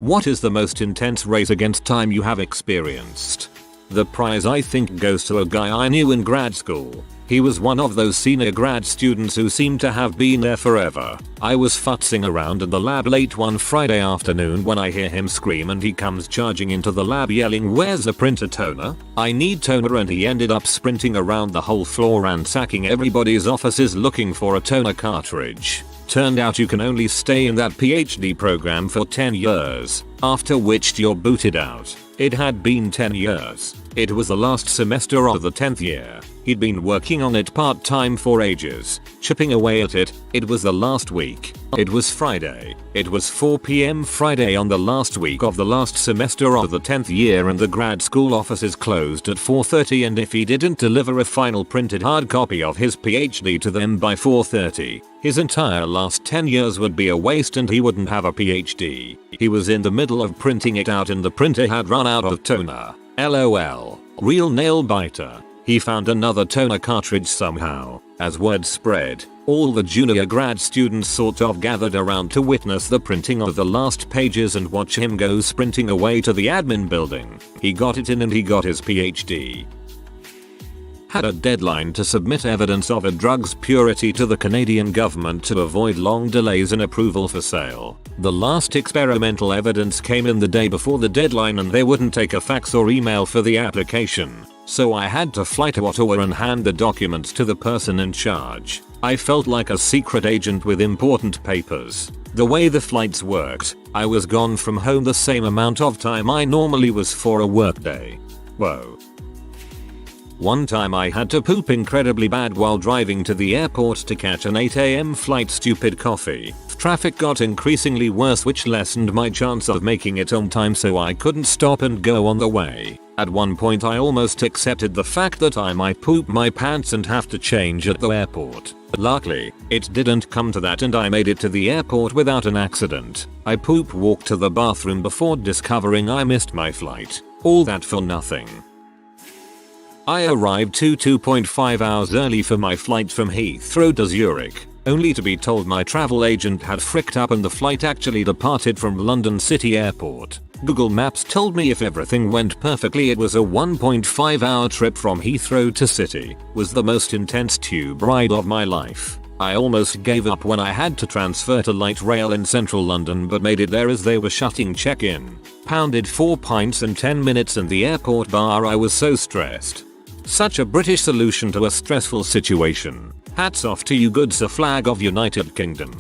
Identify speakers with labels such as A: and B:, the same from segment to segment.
A: What is the most intense race against time you have experienced? The prize I think goes to a guy I knew in grad school. He was one of those senior grad students who seemed to have been there forever. I was futzing around in the lab late one Friday afternoon when I hear him scream and he comes charging into the lab yelling, "Where's the printer toner? I need toner," and he ended up sprinting around the whole floor ransacking everybody's offices looking for a toner cartridge. Turned out you can only stay in that PhD program for 10 years, after which you're booted out. It had been 10 years. It was the last semester of the 10th year. He'd been working on it part-time for ages, chipping away at it. It was the last week. It was Friday. It was 4 p.m. Friday on the last week of the last semester of the 10th year, and the grad school offices closed at 4:30, and if he didn't deliver a final printed hard copy of his PhD to them by 4:30, his entire last 10 years would be a waste and he wouldn't have a PhD. He was in the middle of printing it out and the printer had run out of toner. LOL. Real nail biter. He found another toner cartridge somehow. As word spread, all the junior grad students sort of gathered around to witness the printing of the last pages and watch him go sprinting away to the admin building. He got it in and he got his PhD. Had a deadline to submit evidence of a drug's purity to the Canadian government to avoid long delays in approval for sale. The last experimental evidence came in the day before the deadline and they wouldn't take a fax or email for the application, so I had to fly to Ottawa and hand the documents to the person in charge. I felt like a secret agent with important papers. The way the flights worked, I was gone from home the same amount of time I normally was for a workday. Whoa. One time I had to poop incredibly bad while driving to the airport to catch an 8 AM flight. Stupid coffee. Traffic got increasingly worse, which lessened my chance of making it on time, so I couldn't stop and go on the way. At one point I almost accepted the fact that I might poop my pants and have to change at the airport. Luckily, it didn't come to that and I made it to the airport without an accident. I poop walked to the bathroom before discovering I missed my flight. All that for nothing. I arrived 2.5 hours early for my flight from Heathrow to Zurich, only to be told my travel agent had fricked up and the flight actually departed from London City Airport. Google Maps told me if everything went perfectly it was a 1.5 hour trip from Heathrow to City. Was the most intense tube ride of my life. I almost gave up when I had to transfer to light rail in central London, but made it there as they were shutting check-in. Pounded 4 pints in 10 minutes in the airport bar. I was so stressed. Such a British solution to a stressful situation. Hats off to you, good Sir Flag of United Kingdom.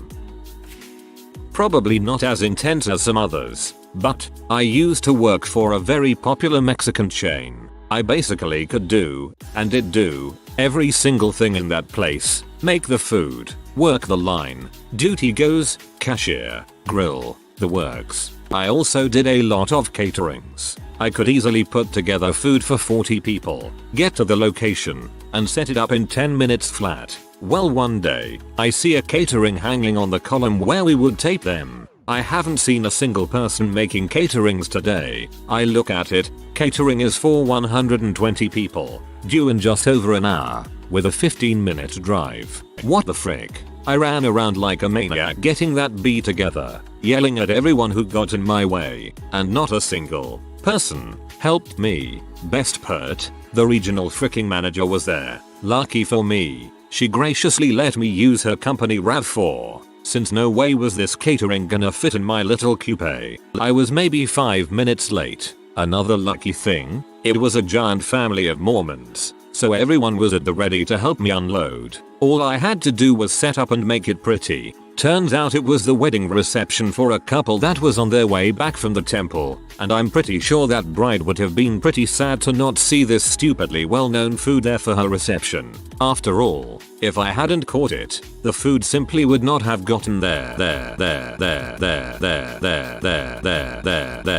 A: Probably not as intense as some others, but I used to work for a very popular Mexican chain. I basically could do, and did do, every single thing in that place. Make the food, work the line, duty goes, cashier, grill, the works. I also did a lot of caterings. I could easily put together food for 40 people, get to the location, and set it up in 10 minutes flat. Well, one day, I see a catering hanging on the column where we would tape them. I haven't seen a single person making caterings today. I look at it, catering is for 120 people, due in just over an hour, with a 15-minute drive. What the frick? I ran around like a maniac getting that bee together, yelling at everyone who got in my way, and not a single person helped me. Best part, the regional fricking manager was there. Lucky for me, she graciously let me use her company RAV4, since no way was this catering gonna fit in my little coupe. I was maybe 5 minutes late. Another lucky thing, it was a giant family of Mormons, so everyone was at the ready to help me unload. All I had to do was set up and make it pretty. Turns out it was the wedding reception for a couple that was on their way back from the temple, and I'm pretty sure that bride would have been pretty sad to not see this stupidly well-known food there for her reception. After all, if I hadn't caught it, the food simply would not have gotten there.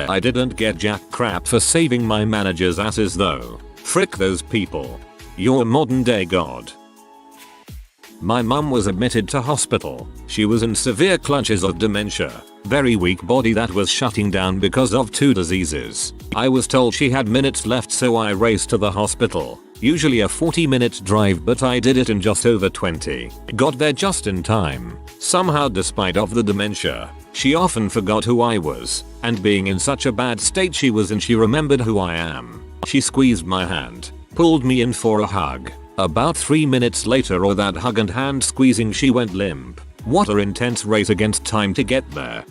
A: I didn't get jack crap for saving my manager's asses though. Frick those people. You're a modern day god. My mum was admitted to hospital. She was in severe clutches of dementia. Very weak body that was shutting down because of 2 diseases. I was told she had minutes left, so I raced to the hospital. Usually a 40-minute drive, but I did it in just over 20. Got there just in time. Somehow, despite of the dementia, she often forgot who I was, and being in such a bad state she was in, she remembered who I am. She squeezed my hand, pulled me in for a hug. About 3 minutes later, or that hug and hand squeezing, she went limp. What an intense race against time to get there.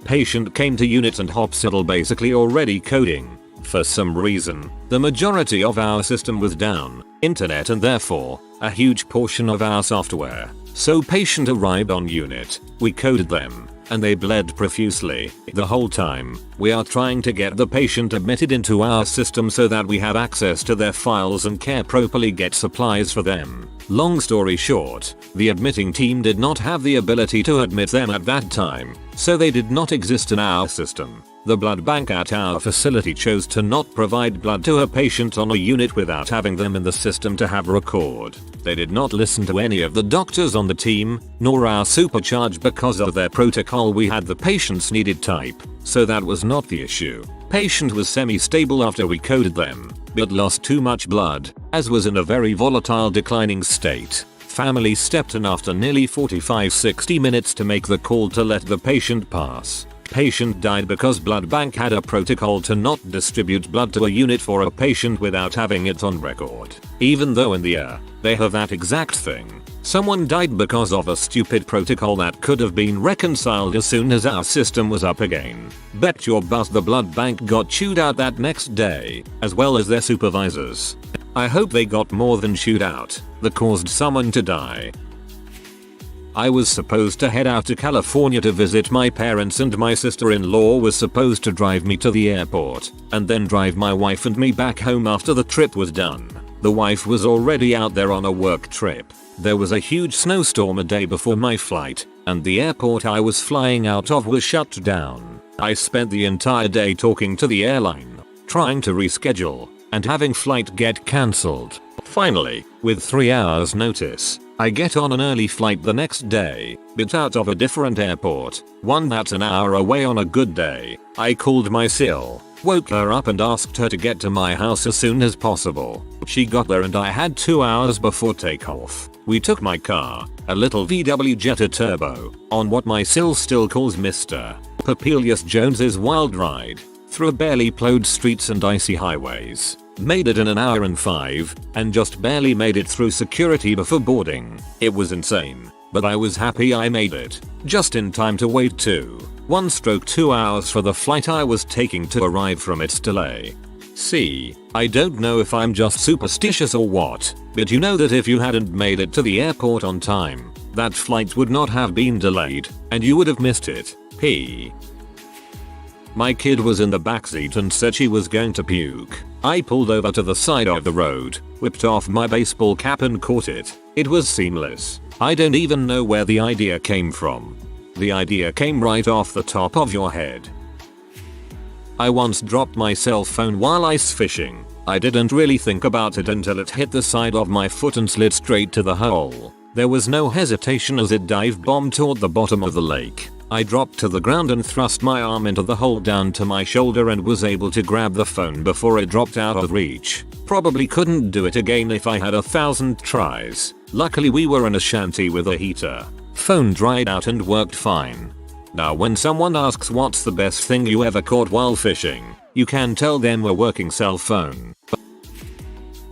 A: Patient came to unit and hospital basically already coding. For some reason, the majority of our system was down, internet and therefore, a huge portion of our software. So patient arrived on unit, we coded them, and they bled profusely. The whole time, we are trying to get the patient admitted into our system so that we have access to their files and care properly get supplies for them. Long story short, the admitting team did not have the ability to admit them at that time, so they did not exist in our system. The blood bank at our facility chose to not provide blood to a patient on a unit without having them in the system to have record. They did not listen to any of the doctors on the team, nor our supercharge because of their protocol. We had the patient's needed type, so that was not the issue. Patient was semi-stable after we coded them, but lost too much blood, as was in a very volatile declining state. Family stepped in after nearly 45-60 minutes to make the call to let the patient pass. Patient died because blood bank had a protocol to not distribute blood to a unit for a patient without having it on record. Even though in the air, they have that exact thing. Someone died because of a stupid protocol that could have been reconciled as soon as our system was up again. Bet your butt the blood bank got chewed out that next day, as well as their supervisors. I hope they got more than chewed out, that caused someone to die. I was supposed to head out to California to visit my parents, and my sister-in-law was supposed to drive me to the airport and then drive my wife and me back home after the trip was done. The wife was already out there on a work trip. There was a huge snowstorm a day before my flight, and the airport I was flying out of was shut down. I spent the entire day talking to the airline, trying to reschedule, and having flight get cancelled. Finally, with 3 hours notice, I get on an early flight the next day, but out of a different airport, one that's an hour away on a good day. I called my SIL, woke her up and asked her to get to my house as soon as possible. She got there and I had 2 hours before takeoff. We took my car, a little VW Jetta Turbo, on what my SIL still calls Mr. Papilius Jones's wild ride, through barely plowed streets and icy highways. Made it in an hour and 5, and just barely made it through security before boarding. It was insane, but I was happy I made it, just in time to wait 2 hours for the flight I was taking to arrive from its delay. See, I don't know if I'm just superstitious or what, but you know that if you hadn't made it to the airport on time, that flight would not have been delayed, and you would have missed it. My kid was in the backseat and said she was going to puke. I pulled over to the side of the road, whipped off my baseball cap and caught it. It was seamless. I don't even know where the idea came from. The idea came right off the top of your head. I once dropped my cell phone while ice fishing. I didn't really think about it until it hit the side of my foot and slid straight to the hole. There was no hesitation as it dive bombed toward the bottom of the lake. I dropped to the ground and thrust my arm into the hole down to my shoulder and was able to grab the phone before it dropped out of reach. Probably couldn't do it again if I had 1,000 tries. Luckily we were in a shanty with a heater. Phone dried out and worked fine. Now when someone asks what's the best thing you ever caught while fishing, you can tell them a working cell phone.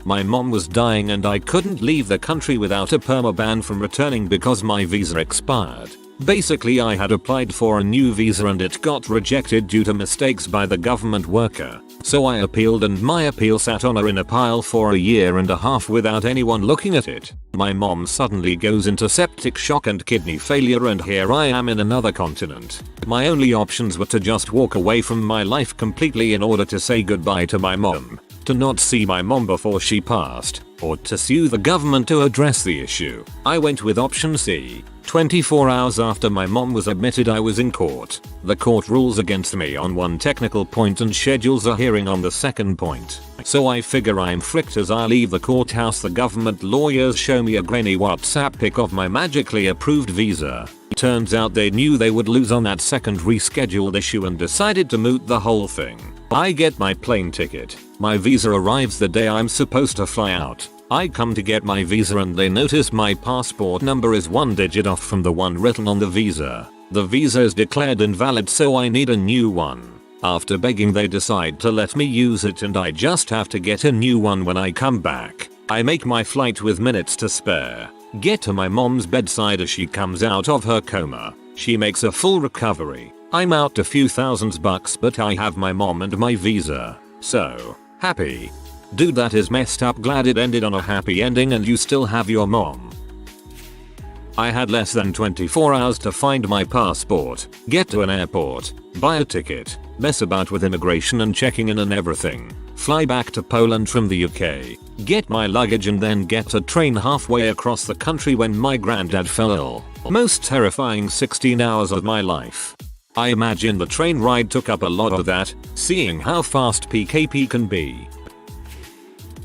A: My mom was dying and I couldn't leave the country without a permaban from returning because my visa expired. Basically I had applied for a new visa and it got rejected due to mistakes by the government worker. So I appealed and my appeal sat on in a pile for 1.5 years without anyone looking at it. My mom suddenly goes into septic shock and kidney failure and here I am in another continent. My only options were to just walk away from my life completely in order to say goodbye to my mom, to not see my mom before she passed, or to sue the government to address the issue. I went with option C. 24 hours after my mom was admitted I was in court. The court rules against me on one technical point and schedules a hearing on the second point. So I figure I'm fricked as I leave the courthouse. The government lawyers show me a grainy WhatsApp pic of my magically approved visa. turns out they knew they would lose on that second rescheduled issue and decided to moot the whole thing. I get my plane ticket. My visa arrives the day I'm supposed to fly out. I come to get my visa and they notice my passport number is one digit off from the one written on the visa. The visa is declared invalid, so I need a new one. After begging, they decide to let me use it and I just have to get a new one when I come back. I make my flight with minutes to spare. Get to my mom's bedside as she comes out of her coma. She makes a full recovery. I'm out a few $1000s, but I have my mom and my visa. So happy. Dude, that is messed up. Glad it ended on a happy ending and you still have your mom. I had less than 24 hours to find my passport, get to an airport, buy a ticket, mess about with immigration and checking in and everything, fly back to Poland from the UK, get my luggage and then get a train halfway across the country when my granddad fell ill. Most terrifying 16 hours of my life. I imagine the train ride took up a lot of that, seeing how fast PKP can be.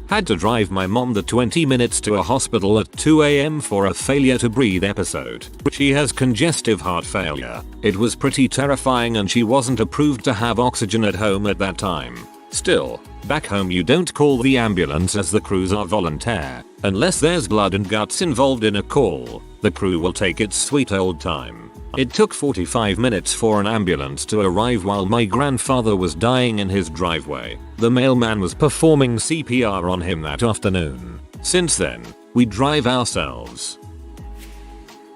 A: Had to drive my mom the 20 minutes to a hospital at 2 AM for a failure to breathe episode. She has congestive heart failure. It was pretty terrifying and she wasn't approved to have oxygen at home at that time. Still, back home you don't call the ambulance as the crews are volunteer. Unless there's blood and guts involved in a call, the crew will take its sweet old time. It took 45 minutes for an ambulance to arrive while my grandfather was dying in his driveway. The mailman was performing CPR on him that afternoon. Since then, we drive ourselves.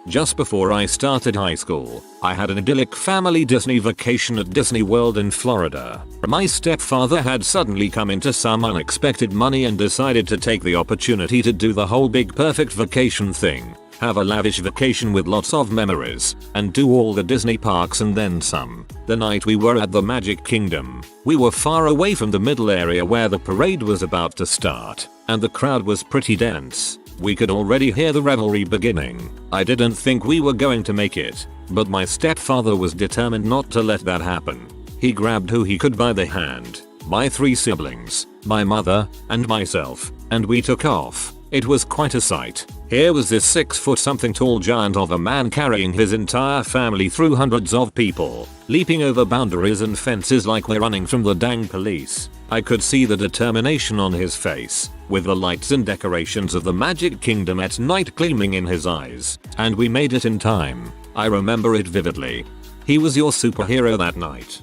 A: Just before I started high school, I had an idyllic family Disney vacation at Disney World in Florida. My stepfather had suddenly come into some unexpected money and decided to take the opportunity to do the whole big perfect vacation thing. Have a lavish vacation with lots of memories, and do all the Disney parks and then some. The night we were at the Magic Kingdom, we were far away from the middle area where the parade was about to start, and the crowd was pretty dense. We could already hear the revelry beginning. I didn't think we were going to make it, but my stepfather was determined not to let that happen. He grabbed who he could by the hand, my 3 siblings, my mother, and myself, and we took off. It was quite a sight. Here was this 6-foot-something tall giant of a man carrying his entire family through hundreds of people, leaping over boundaries and fences like we're running from the dang police. I could see the determination on his face, with the lights and decorations of the Magic Kingdom at night gleaming in his eyes. And we made it in time. I remember it vividly. He was your superhero that night.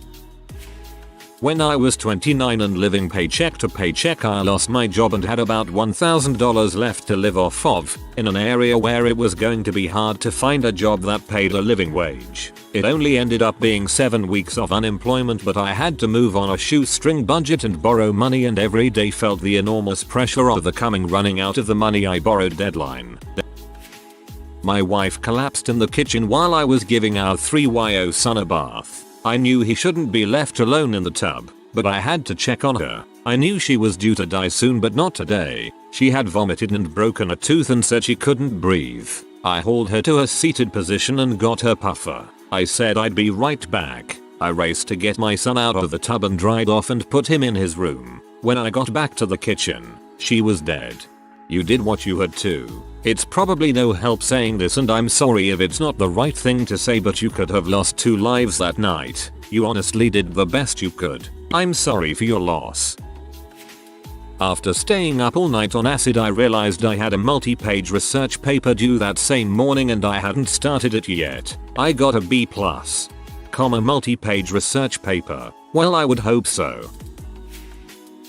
A: When I was 29 and living paycheck to paycheck, I lost my job and had about $1,000 left to live off of, in an area where it was going to be hard to find a job that paid a living wage. It only ended up being 7 weeks of unemployment, but I had to move on a shoestring budget and borrow money, and every day felt the enormous pressure of the coming running out of the money I borrowed deadline. My wife collapsed in the kitchen while I was giving our 3-year-old son a bath. I knew he shouldn't be left alone in the tub, but I had to check on her. I knew she was due to die soon, but not today. She had vomited and broken a tooth and said she couldn't breathe. I hauled her to a seated position and got her puffer. I said I'd be right back. I raced to get my son out of the tub and dried off and put him in his room. When I got back to the kitchen, she was dead. You did what you had to. It's probably no help saying this, and I'm sorry if it's not the right thing to say, but you could have lost 2 lives that night. You honestly did the best you could. I'm sorry for your loss. After staying up all night on acid, I realized I had a multi-page research paper due that same morning and I hadn't started it yet. I got a B+. Multi-page research paper. Well, I would hope so.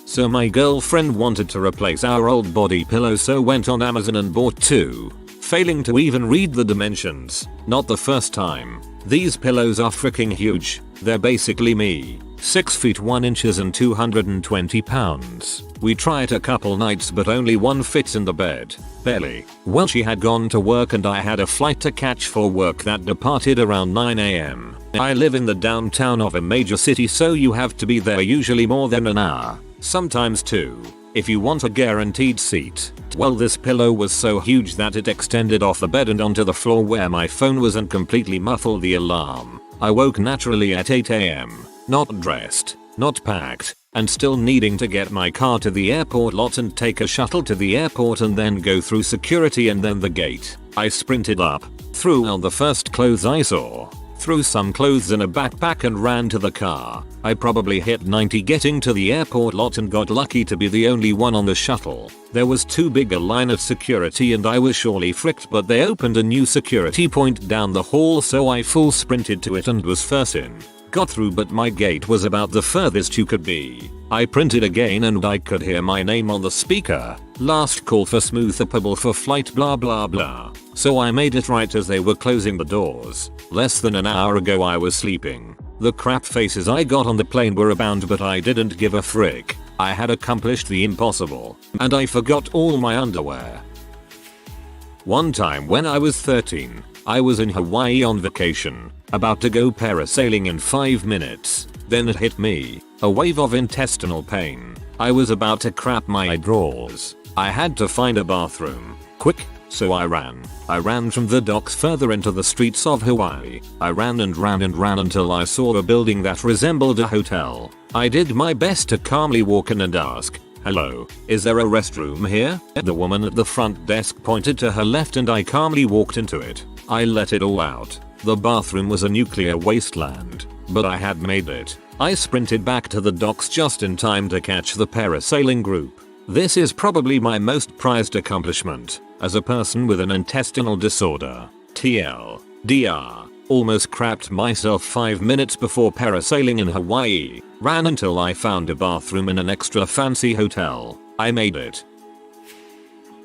A: So my girlfriend wanted to replace our old body pillow, so went on Amazon and bought 2. Failing to even read the dimensions. Not the first time. These pillows are freaking huge. They're basically me. 6 feet 1 inches and 220 pounds. We tried a couple nights but only one fits in the bed. Barely. Well, she had gone to work and I had a flight to catch for work that departed around 9 AM. I live in the downtown of a major city, so you have to be there usually more than an hour. Sometimes 2. If you want a guaranteed seat. Well, this pillow was so huge that it extended off the bed and onto the floor where my phone was and completely muffled the alarm. I woke naturally at 8 AM. Not dressed, not packed, and still needing to get my car to the airport lot and take a shuttle to the airport and then go through security and then the gate. I sprinted up, Threw out the first clothes I saw. Threw some clothes in a backpack and ran to the car. I probably hit 90 getting to the airport lot and got lucky to be the only one on the shuttle. There was too big a line of security and I was surely fricked, but they opened a new security point down the hall, so I full sprinted to it and was first in. Got through, but my gate was about the furthest you could be. I printed again and I could hear my name on the speaker. Last call for smooth appable for flight blah blah blah. So I made it right as they were closing the doors. Less than an hour ago I was sleeping. The crap faces I got on the plane were abound, but I didn't give a frick. I had accomplished the impossible. And I forgot all my underwear. One time when I was 13, I was in Hawaii on vacation, about to go parasailing in 5 minutes. Then it hit me, a wave of intestinal pain. I was about to crap my drawers. I had to find a bathroom, quick, so I ran. I ran from the docks further into the streets of Hawaii. I ran and ran and ran until I saw a building that resembled a hotel. I did my best to calmly walk in and ask, "Hello, is there a restroom here?" The woman at the front desk pointed to her left and I calmly walked into it. I let it all out. The bathroom was a nuclear wasteland, but I had made it. I sprinted back to the docks just in time to catch the parasailing group. This is probably my most prized accomplishment. As a person with an intestinal disorder, TLDR, almost crapped myself 5 minutes before parasailing in Hawaii. Ran until I found a bathroom in an extra fancy hotel. I made it.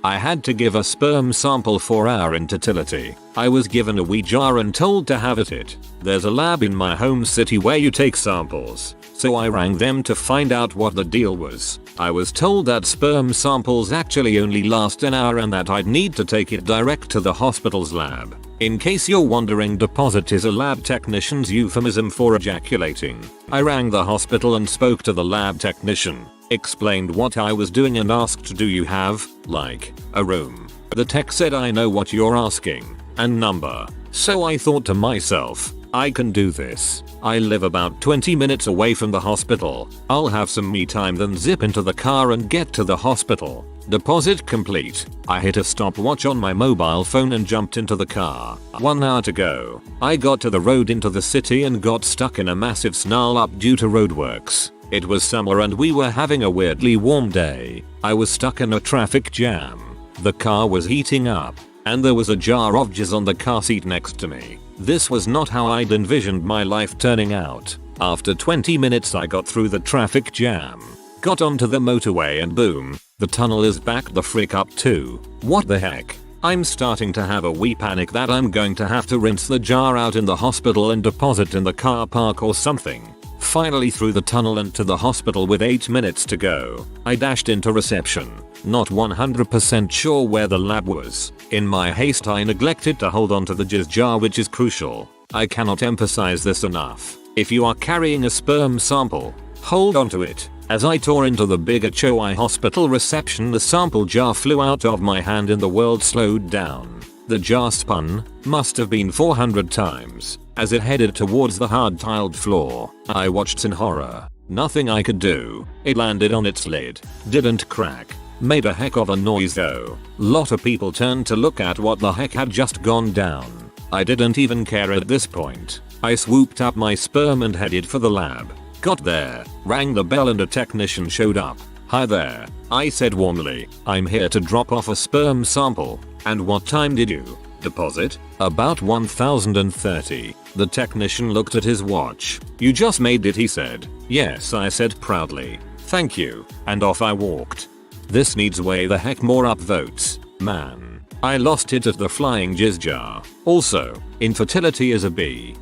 A: I had to give a sperm sample for our infertility. I was given a wee jar and told to have at it. There's a lab in my home city where you take samples. So I rang them to find out what the deal was. I was told that sperm samples actually only last an hour and that I'd need to take it direct to the hospital's lab. In case you're wondering, deposit is a lab technician's euphemism for ejaculating. I rang the hospital and spoke to the lab technician, explained what I was doing and asked, "Do you have, like, a room?" The tech said, "I know what you're asking, and number." So I thought to myself, I can do this. I live about 20 minutes away from the hospital. I'll have some me time, then zip into the car and get to the hospital. Deposit complete. I hit a stopwatch on my mobile phone and jumped into the car. 1 hour to go. I got to the road into the city and got stuck in a massive snarl up due to roadworks. It was summer and we were having a weirdly warm day. I was stuck in a traffic jam. The car was heating up, and there was a jar of jizz on the car seat next to me. This was not how I'd envisioned my life turning out. After 20 minutes I got through the traffic jam, got onto the motorway, and boom, the tunnel is back the frick up too. What the heck? I'm starting to have a wee panic that I'm going to have to rinse the jar out in the hospital and deposit in the car park or something. Finally through the tunnel and to the hospital with 8 minutes to go. I dashed into reception, not 100% sure where the lab was. In my haste I neglected to hold onto the jizz jar, which is crucial. I cannot emphasize this enough. If you are carrying a sperm sample, hold onto it. As I tore into the big Choi hospital reception, the sample jar flew out of my hand and the world slowed down. The jar spun, must have been 400 times, as it headed towards the hard tiled floor. I watched in horror. Nothing I could do. It landed on its lid. Didn't crack. Made a heck of a noise though. Lot of people turned to look at what the heck had just gone down. I didn't even care at this point. I swooped up my sperm and headed for the lab. Got there, rang the bell and a technician showed up. "Hi there," I said warmly. "I'm here to drop off a sperm sample." "And what time did you deposit?" "About 1030. The technician looked at his watch. "You just made it," he said. "Yes," I said proudly. "Thank you," and off I walked. This needs way the heck more upvotes. Man, I lost it at the flying jizz jar. Also, infertility is a B.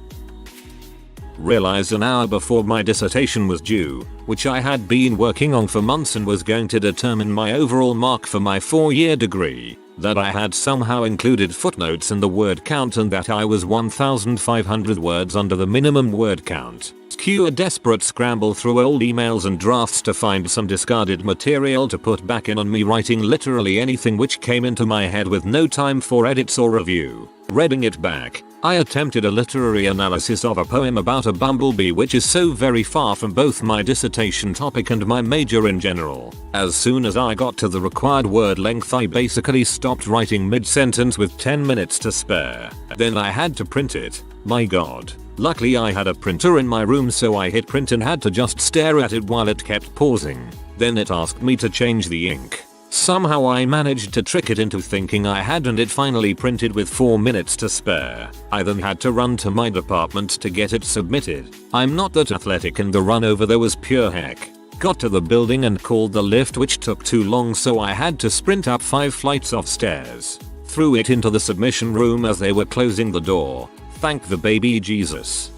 A: Realized an hour before my dissertation was due, which I had been working on for months and was going to determine my overall mark for my 4-year degree, that I had somehow included footnotes in the word count and that I was 1,500 words under the minimum word count. Cue a desperate scramble through old emails and drafts to find some discarded material to put back in on me writing literally anything which came into my head with no time for edits or review. Reading it back, I attempted a literary analysis of a poem about a bumblebee, which is so very far from both my dissertation topic and my major in general. As soon as I got to the required word length, I basically stopped writing mid-sentence with 10 minutes to spare. Then I had to print it. My god. Luckily I had a printer in my room, so I hit print and had to just stare at it while it kept pausing. Then it asked me to change the ink. Somehow I managed to trick it into thinking I had, and it finally printed with 4 minutes to spare. I then had to run to my department to get it submitted. I'm not that athletic and the run over there was pure heck. Got to the building and called the lift, which took too long, so I had to sprint up 5 flights of stairs. Threw it into the submission room as they were closing the door. Thank the baby Jesus.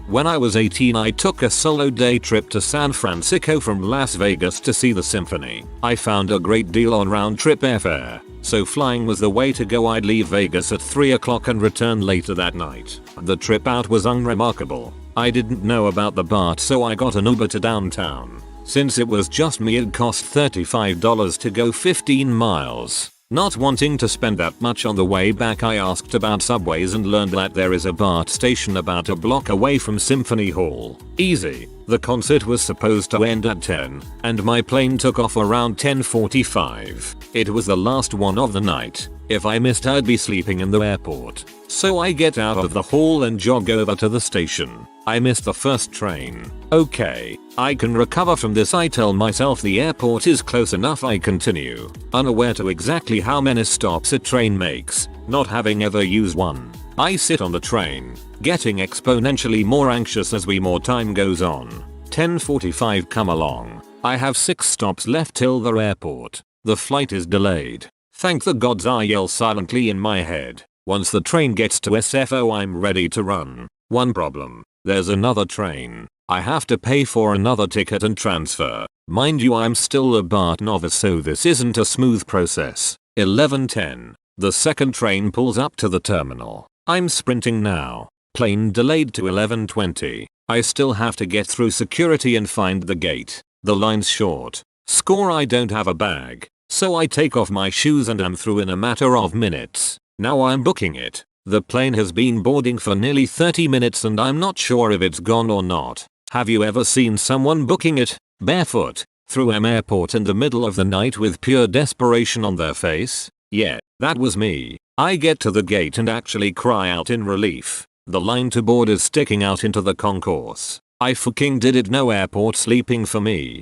A: When I was 18, I took a solo day trip to San Francisco from Las Vegas to see the Symphony. I found a great deal on round-trip airfare, so flying was the way to go. I'd leave Vegas at 3 o'clock and return later that night. The trip out was unremarkable. I didn't know about the BART, so I got an Uber to downtown. Since it was just me, it cost $35 to go 15 miles. Not wanting to spend that much on the way back, I asked about subways and learned that there is a BART station about a block away from Symphony Hall. Easy. The concert was supposed to end at 10, and my plane took off around 10:45. It was the last one of the night. If I missed, I'd be sleeping in the airport. So I get out of the hall and jog over to the station. I missed the first train. Okay, I can recover from this, I tell myself. The airport is close enough. I continue, unaware to exactly how many stops a train makes, not having ever used one. I sit on the train, getting exponentially more anxious as more time goes on. 10:45 come along. I have 6 stops left till the airport. The flight is delayed. Thank the gods, I yell silently in my head. Once the train gets to SFO, I'm ready to run. One problem. There's another train. I have to pay for another ticket and transfer. Mind you, I'm still a BART novice, so this isn't a smooth process. 11:10. The second train pulls up to the terminal. I'm sprinting now. Plane delayed to 11:20. I still have to get through security and find the gate. The line's short. Score, I don't have a bag. So I take off my shoes and am through in a matter of minutes. Now I'm booking it. The plane has been boarding for nearly 30 minutes and I'm not sure if it's gone or not. Have you ever seen someone booking it, barefoot, through an airport in the middle of the night with pure desperation on their face? Yeah, that was me. I get to the gate and actually cry out in relief. The line to board is sticking out into the concourse. I fucking did it. No airport sleeping for me.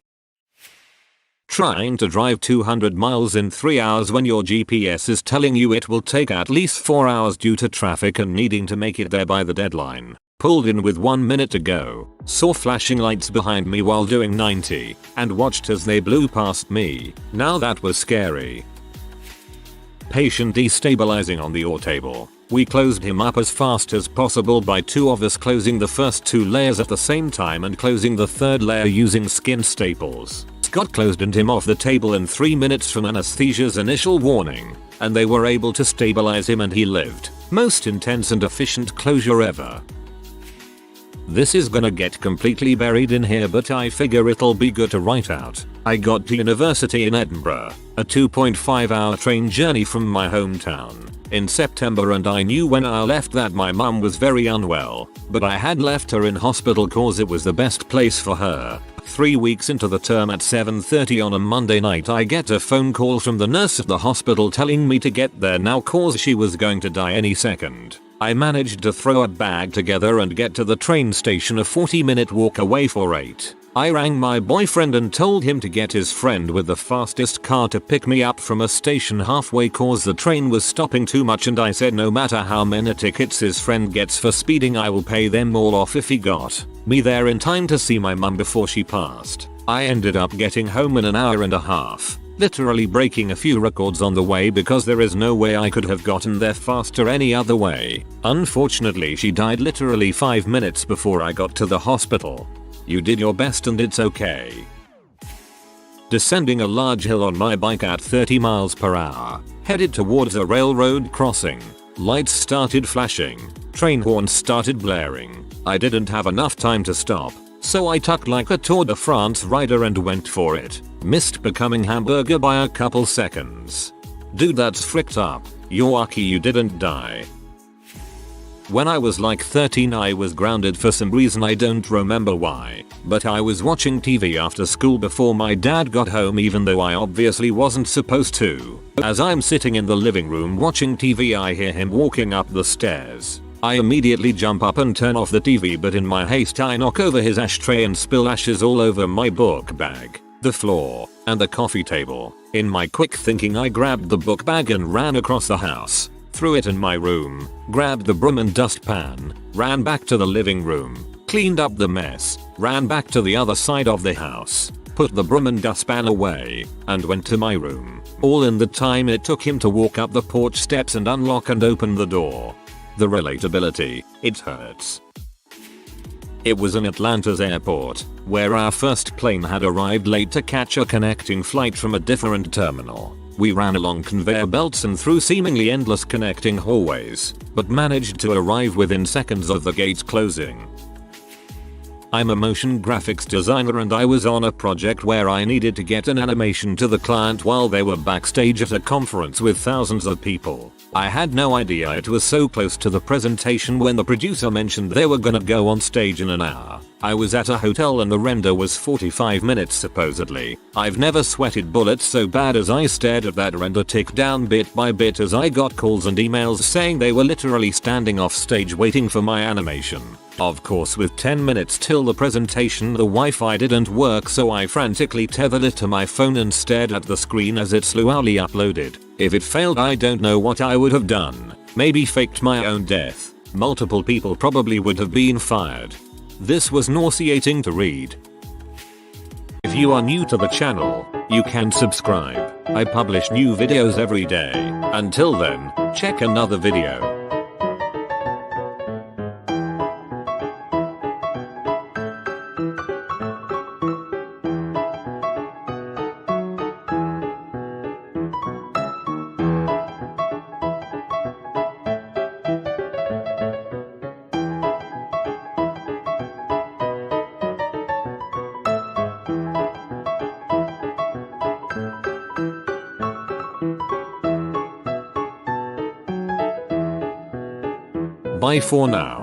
A: Trying to drive 200 miles in 3 hours when your GPS is telling you it will take at least 4 hours due to traffic and needing to make it there by the deadline. Pulled in with 1 minute to go, saw flashing lights behind me while doing 90, and watched as they blew past me. Now that was scary. Patient destabilizing on the OR table. We closed him up as fast as possible by 2 of us closing the first 2 layers at the same time and closing the 3rd layer using skin staples. Scott closed him off the table in 3 minutes from anesthesia's initial warning, and they were able to stabilize him and he lived. Most intense and efficient closure ever. This is gonna get completely buried in here, but I figure it'll be good to write out. I got to university in Edinburgh, a 2.5-hour train journey from my hometown, in September, and I knew when I left that my mum was very unwell, but I had left her in hospital cause it was the best place for her. 3 weeks into the term at 7:30 on a Monday night, I get a phone call from the nurse at the hospital telling me to get there now cause she was going to die any second. I managed to throw a bag together and get to the train station, a 40-minute walk away, for 8. I rang my boyfriend and told him to get his friend with the fastest car to pick me up from a station halfway cause the train was stopping too much, and I said no matter how many tickets his friend gets for speeding, I will pay them all off if he got me there in time to see my mum before she passed. I ended up getting home in an hour and a half, literally breaking a few records on the way because there is no way I could have gotten there faster any other way. Unfortunately, she died literally 5 minutes before I got to the hospital. You did your best and it's okay. Descending a large hill on my bike at 30 miles per hour, headed towards a railroad crossing. Lights started flashing, train horns started blaring. I didn't have enough time to stop, so I tucked like a Tour de France rider and went for it. Missed becoming hamburger by a couple seconds. Dude, that's fricked up. You're lucky you didn't die. When I was like 13 I was grounded for some reason I don't remember why, but I was watching TV after school before my dad got home even though I obviously wasn't supposed to. As I'm sitting in the living room watching TV I hear him walking up the stairs. I immediately jump up and turn off the TV, but in my haste I knock over his ashtray and spill ashes all over my book bag, the floor, and the coffee table. In my quick thinking I grabbed the book bag and ran across the house. Threw it in my room, grabbed the broom and dustpan, ran back to the living room, cleaned up the mess, ran back to the other side of the house, put the broom and dustpan away, and went to my room. All in the time it took him to walk up the porch steps and unlock and open the door. The relatability, it hurts. It was in Atlanta's airport, where our first plane had arrived late to catch a connecting flight from a different terminal. We ran along conveyor belts and through seemingly endless connecting hallways, but managed to arrive within seconds of the gates closing. I'm a motion graphics designer and I was on a project where I needed to get an animation to the client while they were backstage at a conference with thousands of people. I had no idea it was so close to the presentation when the producer mentioned they were gonna go on stage in an hour. I was at a hotel and the render was 45 minutes supposedly. I've never sweated bullets so bad as I stared at that render tick down bit by bit as I got calls and emails saying they were literally standing off stage waiting for my animation. Of course, with 10 minutes till the presentation the Wi-Fi didn't work, so I frantically tethered it to my phone and stared at the screen as it slowly uploaded. If it failed I don't know what I would have done. Maybe faked my own death. Multiple people probably would have been fired. This was nauseating to read. If you are new to the channel, you can subscribe. I publish new videos every day. Until then, check another video. Bye for now.